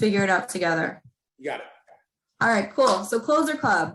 figure it out together. You got it. All right, cool. So Closer Club.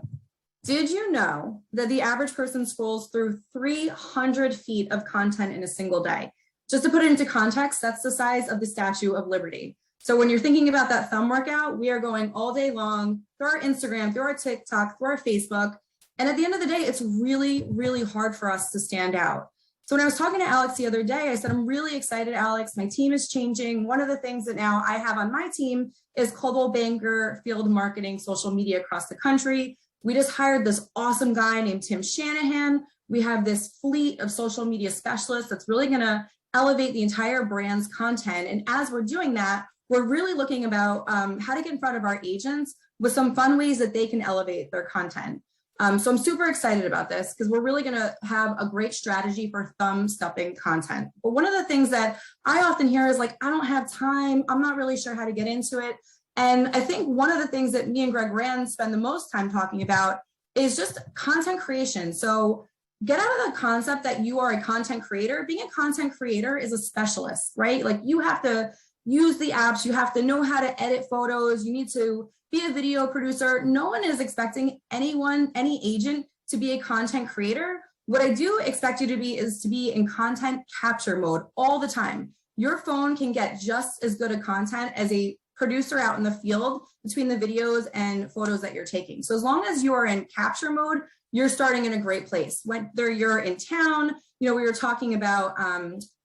Did you know that the average person scrolls through 300 feet of content in a single day? Just to put it into context, that's the size of the Statue of Liberty. So when you're thinking about that thumb workout, we are going all day long through our Instagram, through our TikTok, through our Facebook. And at the end of the day, it's really, really hard for us to stand out. So when I was talking to Alex the other day, I said, I'm really excited, Alex. My team is changing. One of the things that now I have on my team is Coldwell Banker field marketing, social media across the country. We just hired this awesome guy named Tim Shanahan. We have this fleet of social media specialists that's really going to elevate the entire brand's content. And as we're doing that, we're really looking about how to get in front of our agents with some fun ways that they can elevate their content. So I'm super excited about this because we're really going to have a great strategy for thumb stuffing content. But one of the things that I often hear is like, I don't have time. I'm not really sure how to get into it. And I think one of the things that me and Greg Rand spend the most time talking about is just content creation. So get out of the concept that you are a content creator. Being a content creator is a specialist, right? Like you have to use the apps. You have to know how to edit photos. You need to be a video producer. No one is expecting anyone, any agent to be a content creator. What I do expect you to be is to be in content capture mode all the time. Your phone can get just as good a content as a producer out in the field between the videos and photos that you're taking. So as long as you are in capture mode, you're starting in a great place. Whether you're in town, we were talking about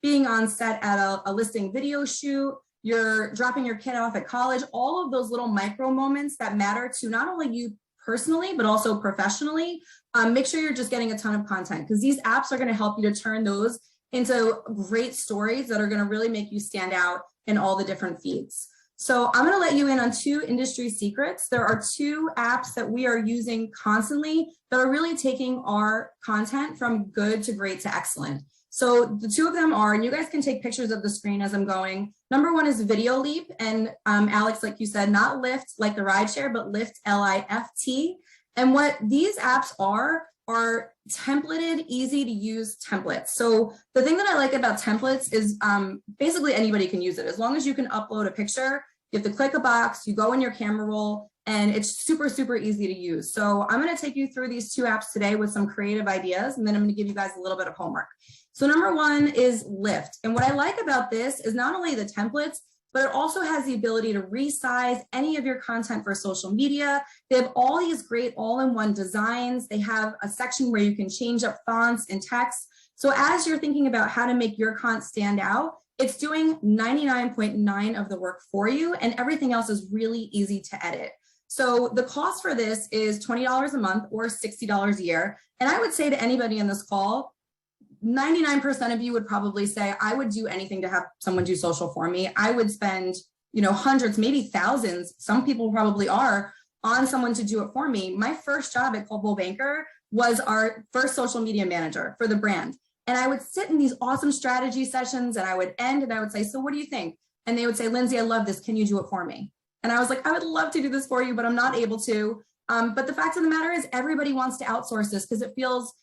being on set at a listing video shoot, you're dropping your kid off at college, all of those little micro moments that matter to not only you personally, but also professionally. Make sure you're just getting a ton of content because these apps are going to help you to turn those into great stories that are going to really make you stand out in all the different feeds. So I'm going to let you in on 2 industry secrets. There are 2 apps that we are using constantly that are really taking our content from good to great to excellent. So the 2 of them are, and you guys can take pictures of the screen as I'm going. Number 1 is Video Leap. And Alex, like you said, not Lyft like the rideshare, but Lyft, L-I-F-T. And what these apps are templated, easy to use templates. So the thing that I like about templates is basically anybody can use it. As long as you can upload a picture, you have to click a box, you go in your camera roll, and it's super, super easy to use. So I'm going to take you through these 2 apps today with some creative ideas, and then I'm going to give you guys a little bit of homework. So number 1 is Lyft. And what I like about this is not only the templates, but it also has the ability to resize any of your content for social media. They have all these great all-in-one designs. They have a section where you can change up fonts and text. So as you're thinking about how to make your content stand out, it's doing 99.9% of the work for you, and everything else is really easy to edit. So the cost for this is $20 a month or $60 a year. And I would say to anybody in this call, 99% of you would probably say, I would do anything to have someone do social for me. I would spend, hundreds, maybe thousands, some people probably are, on someone to do it for me. My first job at Coldwell Banker was our first social media manager for the brand. And I would sit in these awesome strategy sessions and I would end and I would say, so what do you think? And they would say, Lindsay, I love this. Can you do it for me? And I was like, I would love to do this for you, but I'm not able to. But the fact of the matter is everybody wants to outsource this because it feels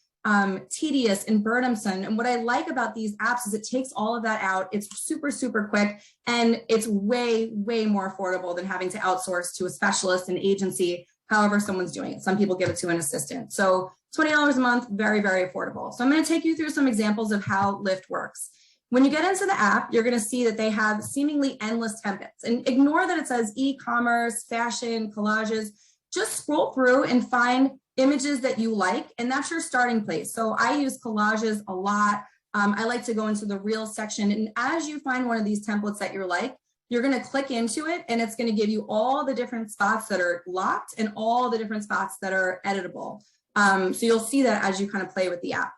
tedious and burdensome. And what I like about these apps is it takes all of that out. It's super, super quick. And it's way, way more affordable than having to outsource to a specialist, an agency, however someone's doing it. Some people give it to an assistant. So $20 a month, very, very affordable. So I'm going to take you through some examples of how Lyft works. When you get into the app, you're going to see that they have seemingly endless templates. And ignore that it says e-commerce, fashion, collages. Just scroll through and find images that you like, and that's your starting place. So I use collages a lot. I like to go into the Reels section. And as you find one of these templates that you like, you're going to click into it, and it's going to give you all the different spots that are locked and all the different spots that are editable. So you'll see that as you kind of play with the app.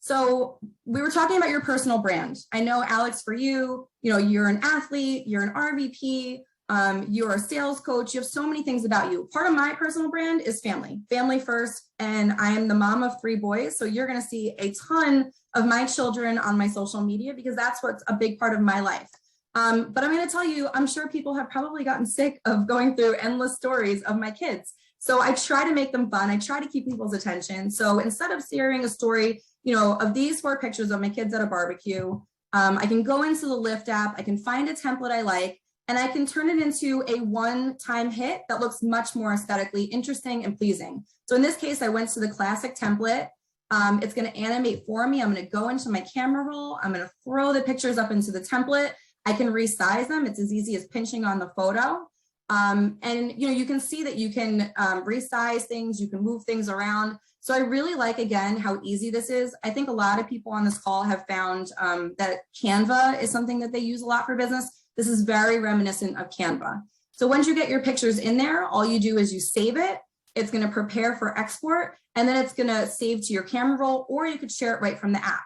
So we were talking about your personal brand. I know, Alex, for you, you're an athlete, you're an RVP, you're a sales coach, you have so many things about you. Part of my personal brand is family first. And I am the mom of 3 boys. So you're going to see a ton of my children on my social media because that's what's a big part of my life. But I'm going to tell you, I'm sure people have probably gotten sick of going through endless stories of my kids. So I try to make them fun. I try to keep people's attention. So instead of sharing a story, of these 4 pictures of my kids at a barbecue, I can go into the Lyft app, I can find a template I like, and I can turn it into a one-time hit that looks much more aesthetically interesting and pleasing. So in this case, I went to the classic template. It's going to animate for me. I'm going to go into my camera roll. I'm going to throw the pictures up into the template. I can resize them. It's as easy as pinching on the photo. And you can see that you can resize things, you can move things around. So I really like, again, how easy this is. I think a lot of people on this call have found that Canva is something that they use a lot for business. This is very reminiscent of Canva. So once you get your pictures in there, all you do is you save it. It's going to prepare for export, and then it's going to save to your camera roll, or you could share it right from the app.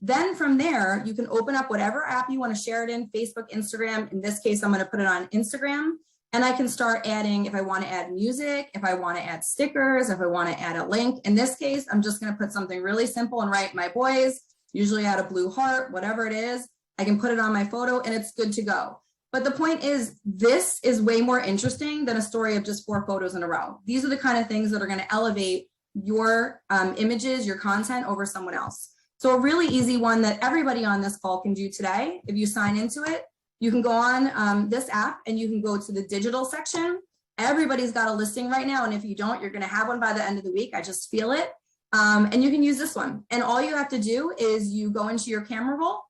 Then from there, you can open up whatever app you want to share it in, Facebook, Instagram. In this case, I'm going to put it on Instagram. And I can start adding, if I want to add music, if I want to add stickers, if I want to add a link. In this case, I'm just going to put something really simple and write my boys, usually add a blue heart, whatever it is. I can put it on my photo and it's good to go. But the point is, this is way more interesting than a story of just 4 photos in a row. These are the kind of things that are going to elevate your images, your content over someone else. So a really easy one that everybody on this call can do today, if you sign into it, you can go on this app and you can go to the digital section. Everybody's got a listing right now. And if you don't, you're going to have one by the end of the week. I just feel it. And you can use this one. And all you have to do is you go into your camera roll.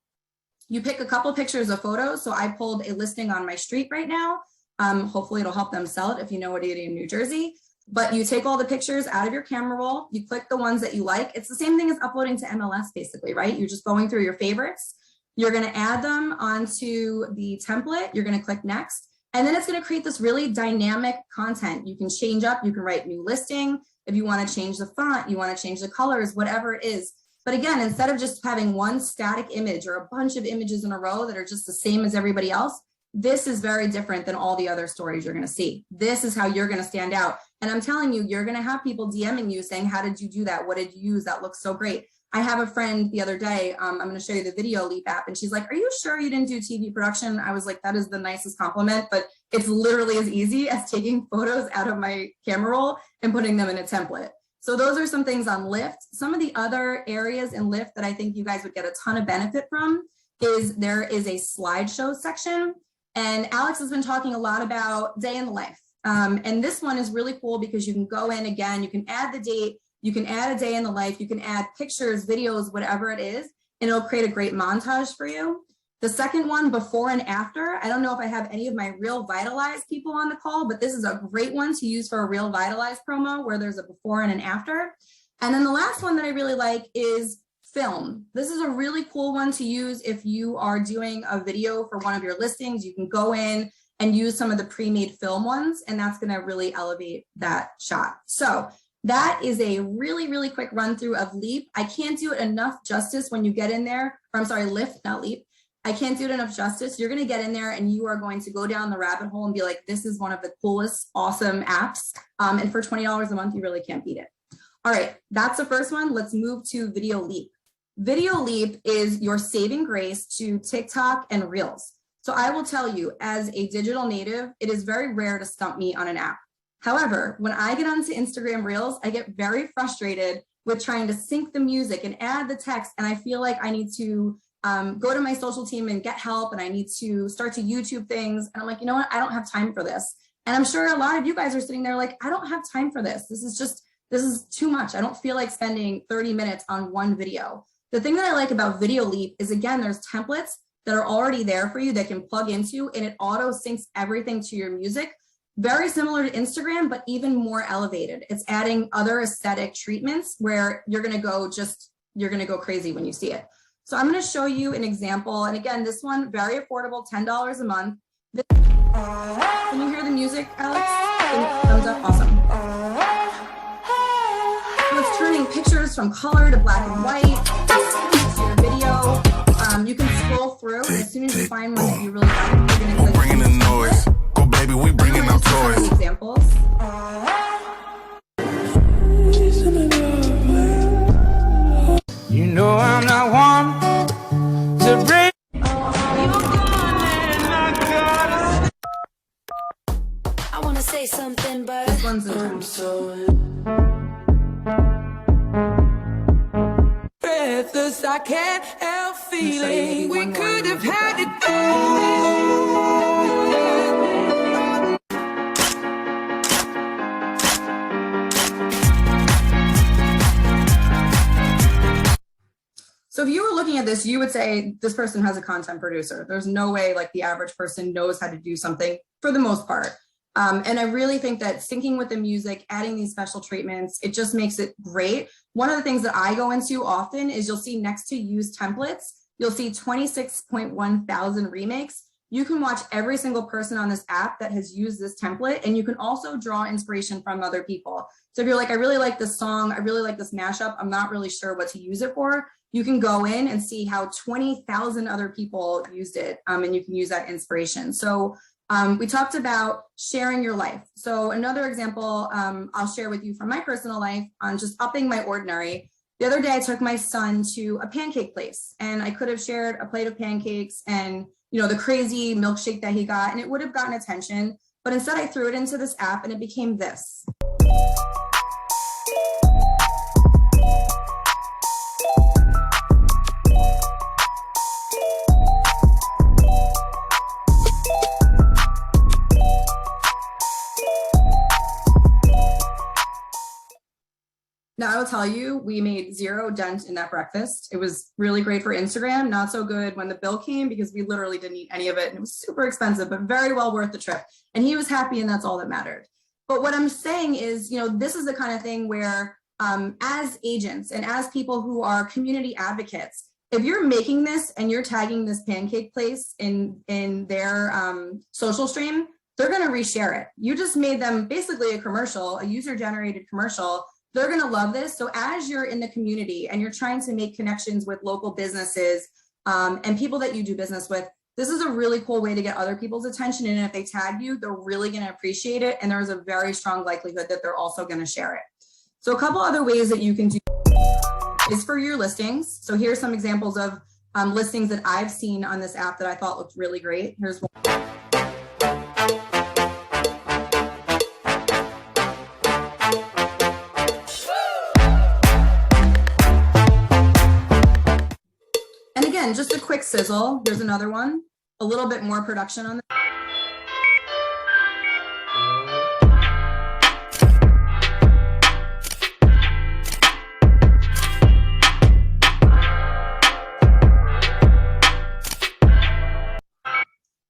You pick a couple pictures of photos. So I pulled a listing on my street right now. Hopefully it'll help them sell it if you know what in New Jersey. But you take all the pictures out of your camera roll. You click the ones that you like. It's the same thing as uploading to MLS basically, right? You're just going through your favorites. You're going to add them onto the template. You're going to click next, and then it's going to create this really dynamic content. You can change up, you can write new listing. If you want to change the font, you want to change the colors, whatever it is. But again, instead of just having one static image or a bunch of images in a row that are just the same as everybody else, this is very different than all the other stories you're going to see. This is how you're going to stand out. And I'm telling you, you're going to have people DMing you saying, how did you do that? What did you use? That looks so great. I have a friend the other day, I'm going to show you the Video Leap app, and she's like, are you sure you didn't do TV production? I was like, that is the nicest compliment, but it's literally as easy as taking photos out of my camera roll and putting them in a template. So those are some things on Lyft. Some of the other areas in Lyft that I think you guys would get a ton of benefit from is there is a slideshow section. And Alex has been talking a lot about day in the life. And this one is really cool because you can go in again, you can add the date, you can add a day in the life, you can add pictures, videos, whatever it is, and it'll create a great montage for you. The second one, before and after, I don't know if I have any of my Real Vitalize people on the call, but this is a great one to use for a Real Vitalize promo where there's a before and an after. And then the last one that I really like is film. This is a really cool one to use if you are doing a video for one of your listings. You can go in and use some of the pre-made film ones, and that's going to really elevate that shot. So that is a really, really quick run through of Leap. I can't do it enough justice when you get in there. Or I'm sorry, Lyft, not Leap. I can't do it enough justice. You're going to get in there and you are going to go down the rabbit hole and be like, this is one of the coolest, awesome apps. And for $20 a month, you really can't beat it. All right, that's the first one. Let's move to Video Leap. Video Leap is your saving grace to TikTok and Reels. So I will tell you, as a digital native, it is very rare to stump me on an app. However, when I get onto Instagram Reels, I get very frustrated with trying to sync the music and add the text. And I feel like I need to go to my social team and get help, and I need to start to YouTube things. And I'm like, you know what? I don't have time for this. And I'm sure a lot of you guys are sitting there like, I don't have time for this. This is too much. I don't feel like spending 30 minutes on one video. The thing that I like about Video Leap is, again, there's templates that are already there for you that can plug into, and it auto syncs everything to your music. Very similar to Instagram, but even more elevated. It's adding other aesthetic treatments where you're going to go crazy when you see it. So I'm going to show you an example. And again, this one, very affordable, $10 a month. Can you hear the music, Alex? Thumbs up, awesome. So it's turning pictures from color to black and white. To your video. You can scroll through, and as soon as you find one that you really like, you're going to click. Bringing the noise. Go, baby, we bringing out toys. Examples. You know I'm not one to break. I wanna say something, but This one's intense. Breathless, I can't help feeling we could have had it all. this, you would say this person has a content producer. There's no way like the average person knows how to do something for the most part. And I really think that syncing with the music, adding these special treatments, it just makes it great. One of the things that I go into often is you'll see next to used templates, you'll see 26.1 thousand remakes. You can watch every single person on this app that has used this template, and you can also draw inspiration from other people. So if you're like, I really like this song, I really like this mashup, I'm not really sure what to use it for, you can go in and see how 20,000 other people used it, and you can use that inspiration. So we talked about sharing your life. So another example I'll share with you from my personal life on just upping my ordinary. The other day I took my son to a pancake place, and I could have shared a plate of pancakes and the crazy milkshake that he got, and it would have gotten attention, but instead I threw it into this app and it became this. Now, I will tell you, we made 0 dent in that breakfast. It was really great for Instagram, not so good when the bill came because we literally didn't eat any of it and it was super expensive, but very well worth the trip. And he was happy and that's all that mattered. But what I'm saying is, this is the kind of thing where as agents and as people who are community advocates, if you're making this and you're tagging this pancake place in their social stream, they're going to reshare it. You just made them basically a commercial, a user-generated commercial. They're going to love this. So as you're in the community and you're trying to make connections with local businesses and people that you do business with, this is a really cool way to get other people's attention. And if they tag you, they're really going to appreciate it. And there's a very strong likelihood that they're also going to share it. So a couple other ways that you can do is for your listings. So here's some examples of listings that I've seen on this app that I thought looked really great. Here's one. And again, just a quick sizzle. There's another one, a little bit more production on this.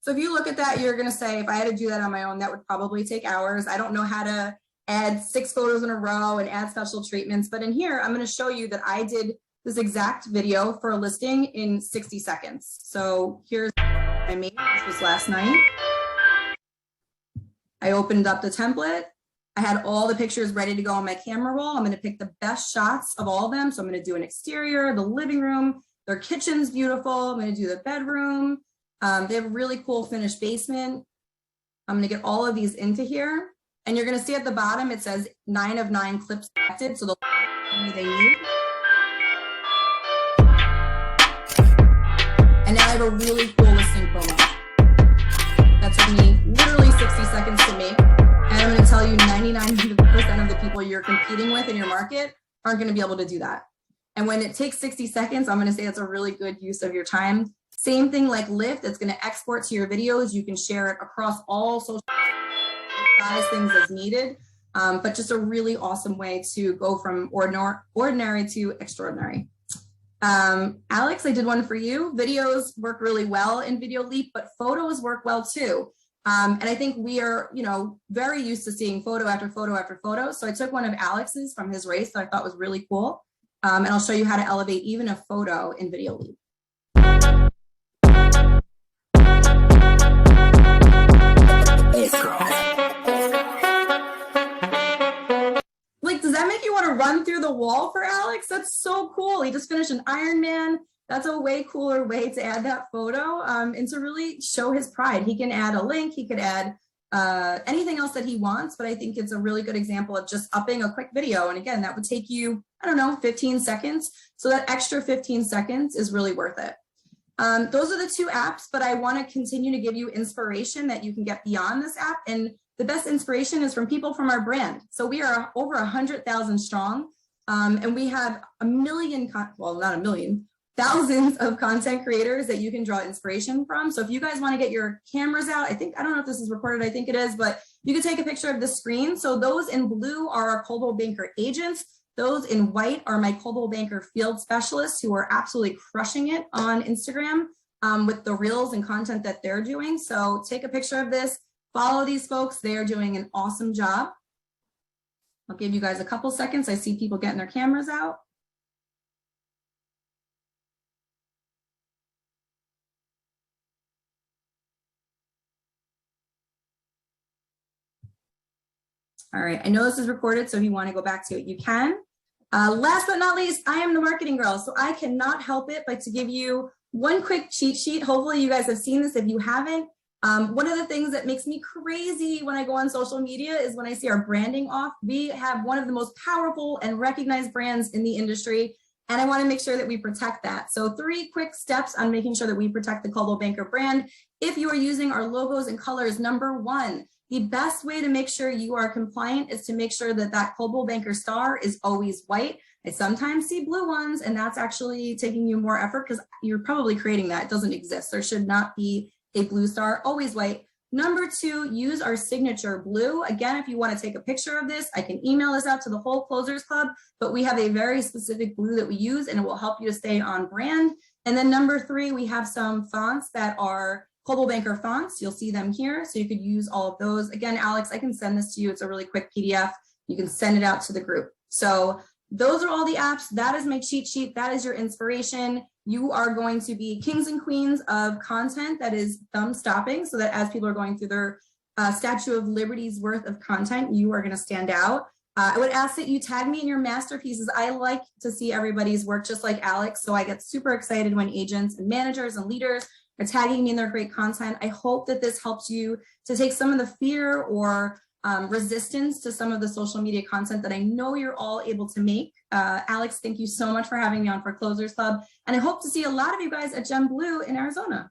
So if you look at that, you're going to say, if I had to do that on my own, that would probably take hours. I don't know how to add 6 photos in a row and add special treatments. But in here, I'm going to show you that I did this exact video for a listing in 60 seconds. So here's what I made. This was last night. I opened up the template. I had all the pictures ready to go on my camera roll. I'm going to pick the best shots of all of them. So I'm going to do an exterior, the living room, their kitchen's beautiful. I'm going to do the bedroom. They have a really cool finished basement. I'm going to get all of these into here. And you're going to see at the bottom, it says 9 of 9 clips selected. So they need. And now I have a really cool listing promo. That took me literally 60 seconds to make. And I'm going to tell you 99% of the people you're competing with in your market aren't going to be able to do that. And when it takes 60 seconds, I'm going to say it's a really good use of your time. Same thing like Lyft, it's going to export to your videos. You can share it across all social size things as needed. But just a really awesome way to go from ordinary to extraordinary. Alex, I did one for you. Videos work really well in Video Leap, but photos work well too. And I think we are, very used to seeing photo after photo after photo. So I took one of Alex's from his race that I thought was really cool. And I'll show you how to elevate even a photo in Video Leap. Like, does that make you want to run through the wall for Alex? That's so cool. He just finished an Ironman. That's a way cooler way to add that photo and to really show his pride. He can add a link. He could add anything else that he wants, but I think it's a really good example of just upping a quick video. And again, that would take you, 15 seconds. So that extra 15 seconds is really worth it. Those are the 2 apps, but I want to continue to give you inspiration that you can get beyond this app. And the best inspiration is from people from our brand. So we are over 100,000 strong, and we have thousands of content creators that you can draw inspiration from. So if you guys want to get your cameras out, I don't know if this is recorded, I think it is, but you can take a picture of the screen. So those in blue are our Coldwell Banker agents. Those in white are my Coldwell Banker field specialists who are absolutely crushing it on Instagram with the reels and content that they're doing. So take a picture of this, follow these folks. They are doing an awesome job. I'll give you guys a couple seconds. I see people getting their cameras out. All right, I know this is recorded, so if you want to go back to it, you can. Last but not least, I am the marketing girl, so I cannot help it but to give you one quick cheat sheet. Hopefully you guys have seen this. If you haven't, one of the things that makes me crazy when I go on social media is when I see our branding off. We have one of the most powerful and recognized brands in the industry, and I want to make sure that we protect that. So 3 quick steps on making sure that we protect the Coldwell Banker brand. If you are using our logos and colors, number 1, the best way to make sure you are compliant is to make sure that that Coldwell Banker star is always white. I sometimes see blue ones, and that's actually taking you more effort because you're probably creating that. It doesn't exist. There should not be a blue star, always white. Number 2, use our signature blue. Again, if you want to take a picture of this, I can email this out to the whole Closers Club, but we have a very specific blue that we use, and it will help you to stay on brand. And then number 3, we have some fonts that are Coldwell Banker fonts. You'll see them here, so you could use all of those. Again, Alex, I can send this to you. It's a really quick PDF. You can send it out to the group. So those are all the apps. That is my cheat sheet. That is your inspiration. You are going to be kings and queens of content that is thumb stopping, so that as people are going through their Statue of Liberty's worth of content, you are going to stand out. I would ask that you tag me in your masterpieces. I like to see everybody's work just like Alex, so I get super excited when agents and managers and leaders are tagging me in their great content. I hope that this helps you to take some of the fear or resistance to some of the social media content that I know you're all able to make. Alex, thank you so much for having me on for Closers Club. And I hope to see a lot of you guys at Gem Blue in Arizona.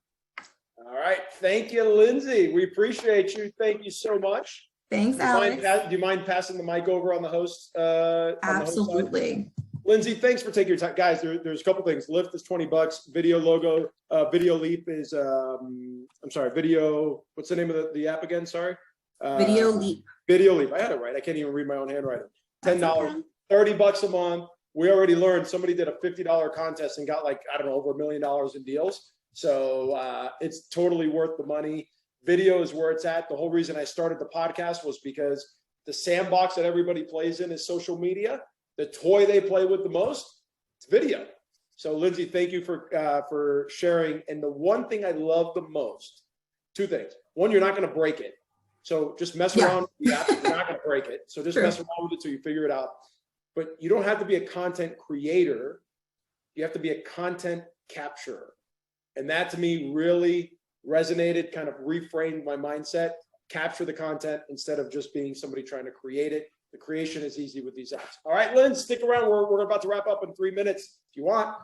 All right. Thank you, Lindsay. We appreciate you. Thank you so much. Thanks, Alex. Do you mind passing the mic over on the host? Absolutely. Lindsay, thanks for taking your time. Guys, there's a couple things. Lift is $20. Video logo. Video Leap is, video. What's the name of the app again? Sorry. Video Leap. Video Leap. I had it right. I can't even read my own handwriting. $10, $30 a month. We already learned somebody did a $50 contest and got like, I don't know, over $1 million in deals. So it's totally worth the money. Video is where it's at. The whole reason I started the podcast was because the sandbox that everybody plays in is social media. The toy they play with the most, it's video. So Lindsay, thank you for sharing. And the one thing I love the most, 2 things. One, you're not going to break it. So just mess around with the app. You're not going to break it. So just mess around with it till you figure it out. But you don't have to be a content creator. You have to be a content capturer. And that to me really resonated, kind of reframed my mindset. Capture the content instead of just being somebody trying to create it. The creation is easy with these apps. All right, Lynn, stick around. We're about to wrap up in 3 minutes if you want.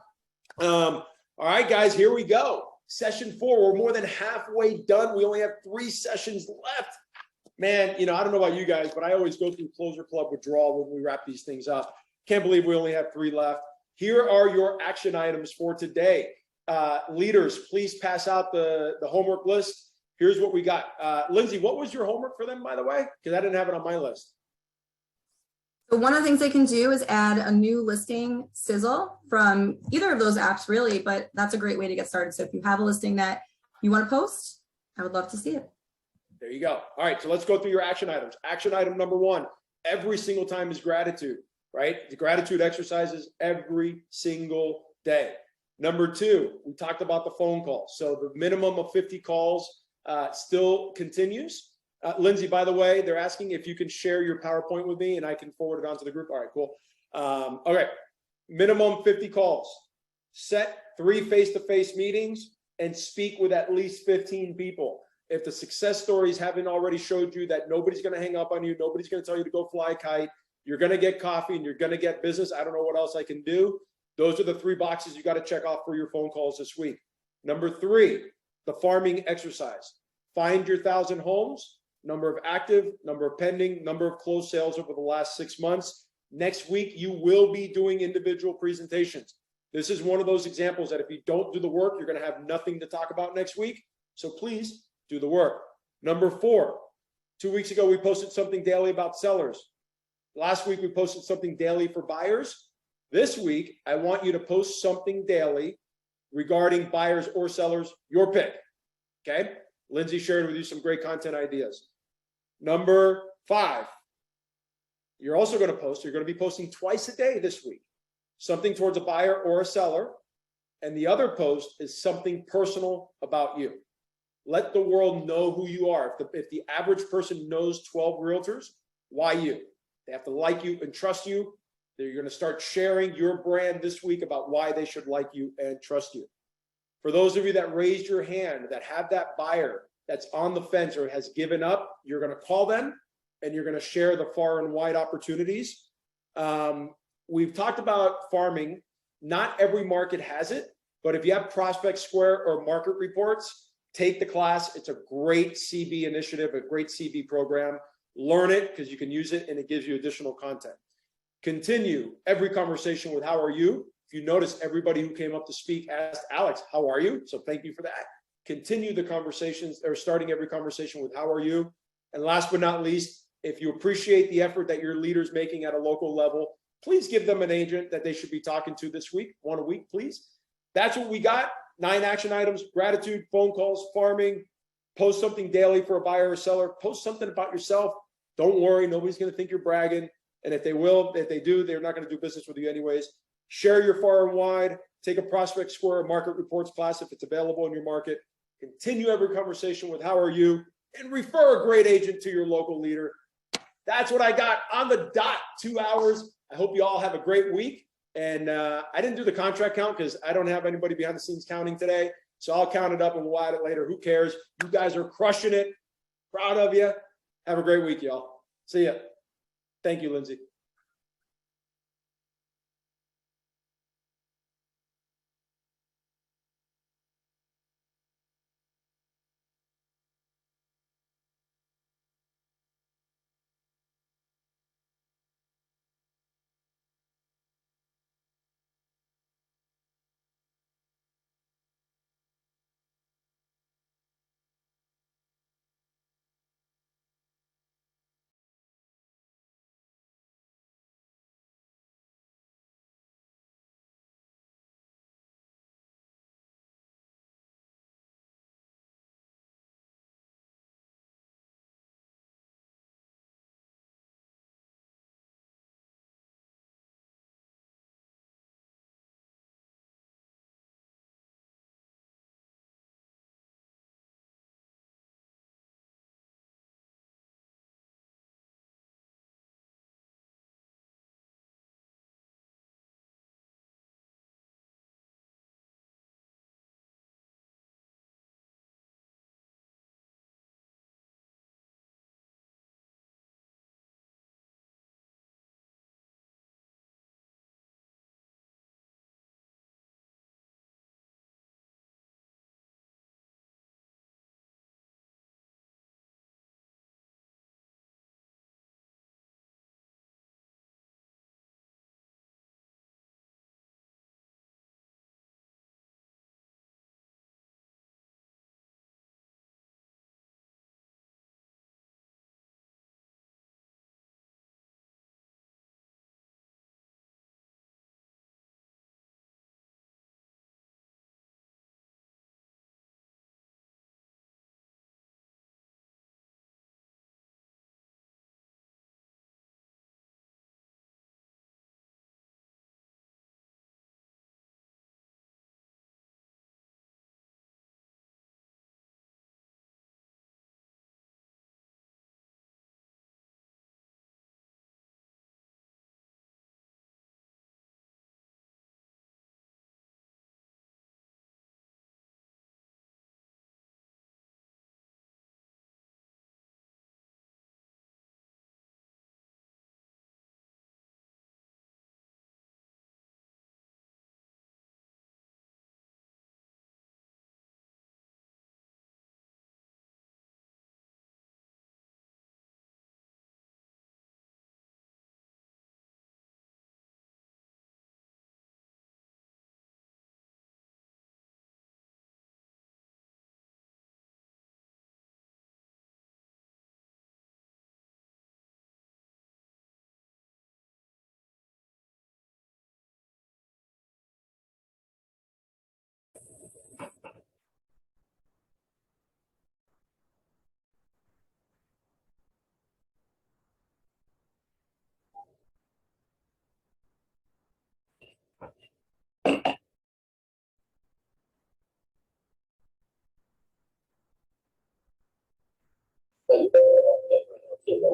All right, guys, here we go. Session 4, we're more than halfway done. We only have 3 sessions left. Man, I don't know about you guys, but I always go through Closer Club withdrawal when we wrap these things up. Can't believe we only have 3 left. Here are your action items for today. Leaders, please pass out the homework list. Here's what we got. Lindsay, what was your homework for them, by the way? Because I didn't have it on my list. So one of the things they can do is add a new listing sizzle from either of those apps, really, but that's a great way to get started. So if you have a listing that you want to post, I would love to see it. There you go. All right, so let's go through your action items. Action item number 1, every single time is gratitude, right? The gratitude exercises every single day. Number 2, we talked about the phone calls. So the minimum of 50 calls still continues. Lindsay, by the way, they're asking if you can share your PowerPoint with me and I can forward it on to the group. All right, cool. Okay, minimum 50 calls. Set 3 face-to-face meetings and speak with at least 15 people. If the success stories haven't already showed you that nobody's going to hang up on you, nobody's going to tell you to go fly a kite, you're going to get coffee and you're going to get business. I don't know what else I can do. Those are the 3 boxes you got to check off for your phone calls this week. Number 3, the farming exercise. Find your 1,000 homes, number of active, number of pending, number of closed sales over the last 6 months. Next week, you will be doing individual presentations. This is one of those examples that if you don't do the work, you're going to have nothing to talk about next week. So please do the work. Number 4, 2 weeks ago, we posted something daily about sellers. Last week, we posted something daily for buyers. This week, I want you to post something daily regarding buyers or sellers, your pick. Okay? Lindsay shared with you some great content ideas. Number 5, you're also going to be posting twice a day this week, something towards a buyer or a seller. And the other post is something personal about you. Let the world know who you are. If the average person knows 12 realtors, why you? They have to like you and trust you. They're going to start sharing your brand this week about why they should like you and trust you. For those of you that raised your hand, that have that buyer that's on the fence or has given up, you're going to call them and you're going to share the far and wide opportunities. We've talked about farming. Not every market has it, but if you have Prospect Square or market reports, take the class. It's a great CB initiative, a great CB program. Learn it because you can use it and it gives you additional content. Continue every conversation with how are you? If you notice, everybody who came up to speak asked Alex, how are you? So thank you for that. Continue the conversations, or starting every conversation with how are you? And last but not least, if you appreciate the effort that your leader's making at a local level, please give them an agent that they should be talking to this week, one a week, please. That's what we got. 9 action items: gratitude, phone calls, farming, post something daily for a buyer or seller, post something about yourself. Don't worry, nobody's going to think you're bragging. And if they do, they're not going to do business with you anyways. Share your far and wide. Take a Prospect Square market reports class if it's available in your market. Continue every conversation with how are you, and refer a great agent to your local leader. That's what I got on the dot, 2 hours. I hope you all have a great week. And I didn't do the contract count because I don't have anybody behind the scenes counting today. So I'll count it up and we'll add it later. Who cares? You guys are crushing it. Proud of you. Have a great week, y'all. See ya. Thank you, Lindsay.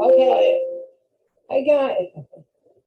Okay. I got it.